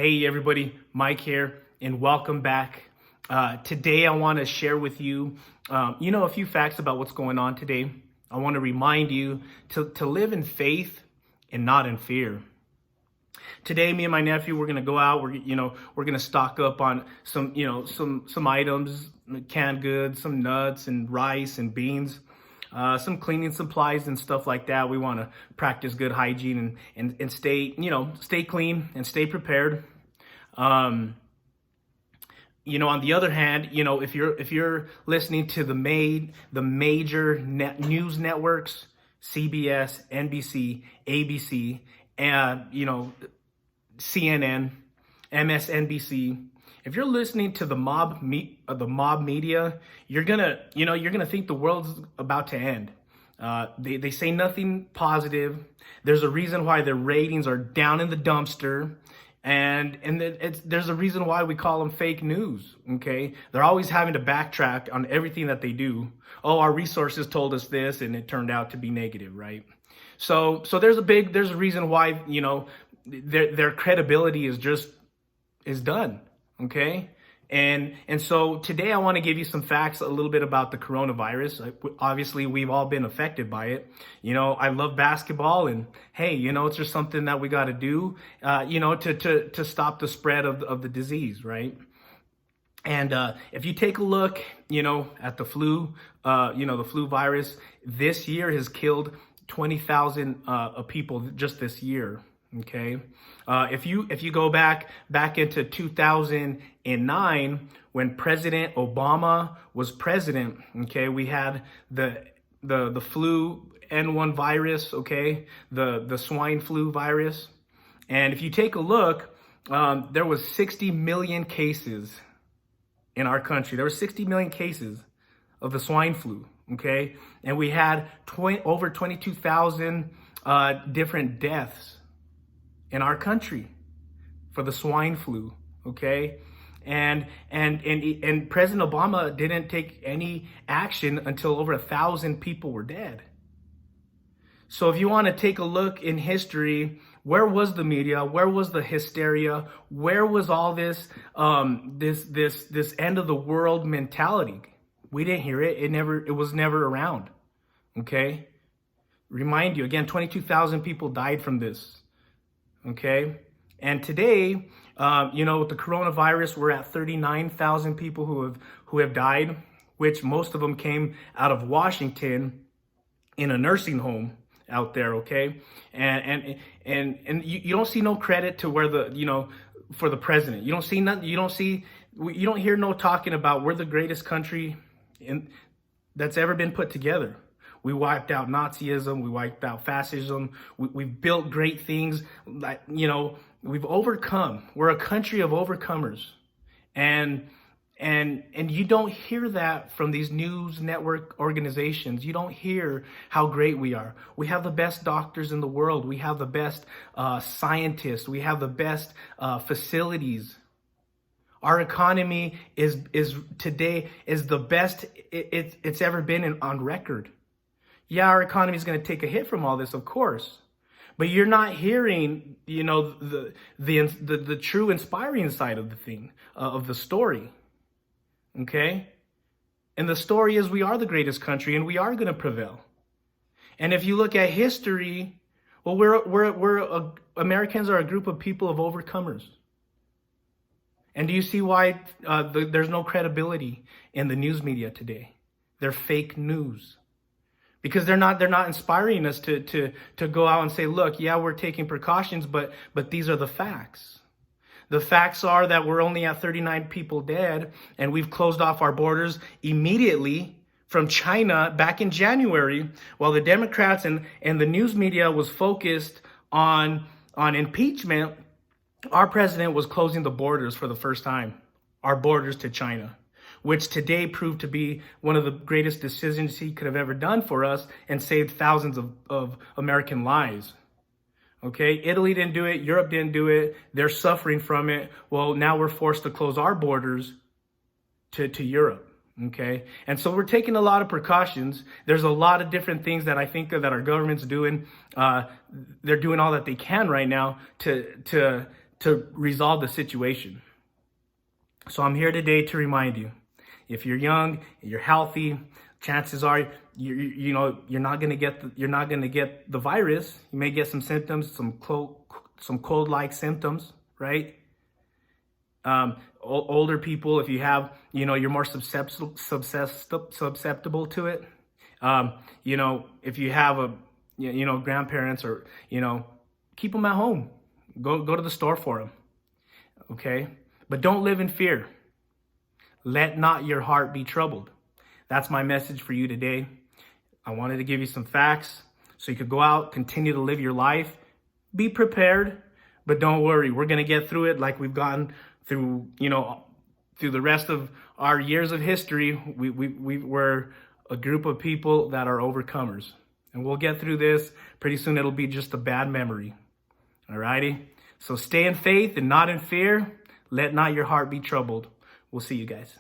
Hey everybody, Mike here, and welcome back. Today I want to share with you, a few facts about what's going on today. I want to remind you to live in faith and not in fear. Today, me and my nephew, we're gonna go out. We're gonna stock up on some items, canned goods, some nuts and rice and beans. Some cleaning supplies and stuff like that. We want to practice good hygiene and stay clean and stay prepared. On the other hand, if you're listening to the major news networks, CBS, NBC, ABC, and CNN, MSNBC. If you're listening to the mob media, you're gonna think the world's about to end. They say nothing positive. There's a reason why their ratings are down in the dumpster, and there's a reason why we call them fake news. Okay, they're always having to backtrack on everything that they do. Oh, our resources told us this, and it turned out to be negative, right? So there's a reason why their credibility is done. Okay. And so today I want to give you some facts, a little bit about the coronavirus. Obviously, we've all been affected by it. I love basketball, and hey, it's just something that we got to do, to stop the spread of the disease, right? And if you take a look, at the flu, the flu virus, this year has killed 20,000 people just this year. Okay. If you go back into 2009, when President Obama was president, okay, we had the flu N1 virus, okay, the swine flu virus. And if you take a look, there was 60 million cases in our country. There were 60 million cases of the swine flu, okay? And we had over 22,000 different deaths in our country for the swine flu, okay? And President Obama didn't take any action until over 1,000 people were dead. So if you want to take a look in history, where was the media? Where was the hysteria? Where was all this this end of the world mentality? We didn't hear it. It was never around. Okay? Remind you again, 22,000 people died from this. Okay. And today, with the coronavirus, we're at 39,000 people who have died, which most of them came out of Washington in a nursing home out there. Okay. And you don't see no credit to where for the president. You don't see nothing. You don't hear no talking about we're the greatest country that's ever been put together. We wiped out Nazism. We wiped out fascism. We've built great things. We've overcome. We're a country of overcomers. And you don't hear that from these news network organizations. You don't hear how great we are. We have the best doctors in the world. We have the best scientists. We have the best facilities. Our economy is today the best it's ever been on record. Yeah, our economy is going to take a hit from all this, of course, but you're not hearing, the true inspiring side of the thing, of the story. Okay, and the story is we are the greatest country, and we are going to prevail. And if you look at history, well, Americans are a group of people of overcomers. And do you see why there's no credibility in the news media today? They're fake news. Because they're not inspiring us to go out and say, look, yeah, we're taking precautions, but these are the facts. The facts are that we're only at 39 people dead, and we've closed off our borders immediately from China back in January, while the Democrats and the news media was focused on impeachment. Our president was closing the borders for the first time, our borders to China, which today proved to be one of the greatest decisions he could have ever done for us and saved thousands of American lives. Okay, Italy didn't do it. Europe didn't do it. They're suffering from it. Well, now we're forced to close our borders to Europe. Okay, and so we're taking a lot of precautions. There's a lot of different things that I think that our government's doing. They're doing all that they can right now to to resolve the situation. So I'm here today to remind you, if you're young, you're healthy, chances are you're not gonna get the virus. You may get some symptoms, some cold-like symptoms, right? Older people, if you have, you're more susceptible to it. If you have grandparents, or keep them at home. Go to the store for them. Okay, but don't live in fear. Let not your heart be troubled. That's my message for you today. I wanted to give you some facts so you could go out, continue to live your life. Be prepared, but don't worry. We're going to get through it like we've gotten through, through the rest of our years of history. We're a group of people that are overcomers. And we'll get through this. Pretty soon it'll be just a bad memory. Alrighty? So stay in faith and not in fear. Let not your heart be troubled. We'll see you guys.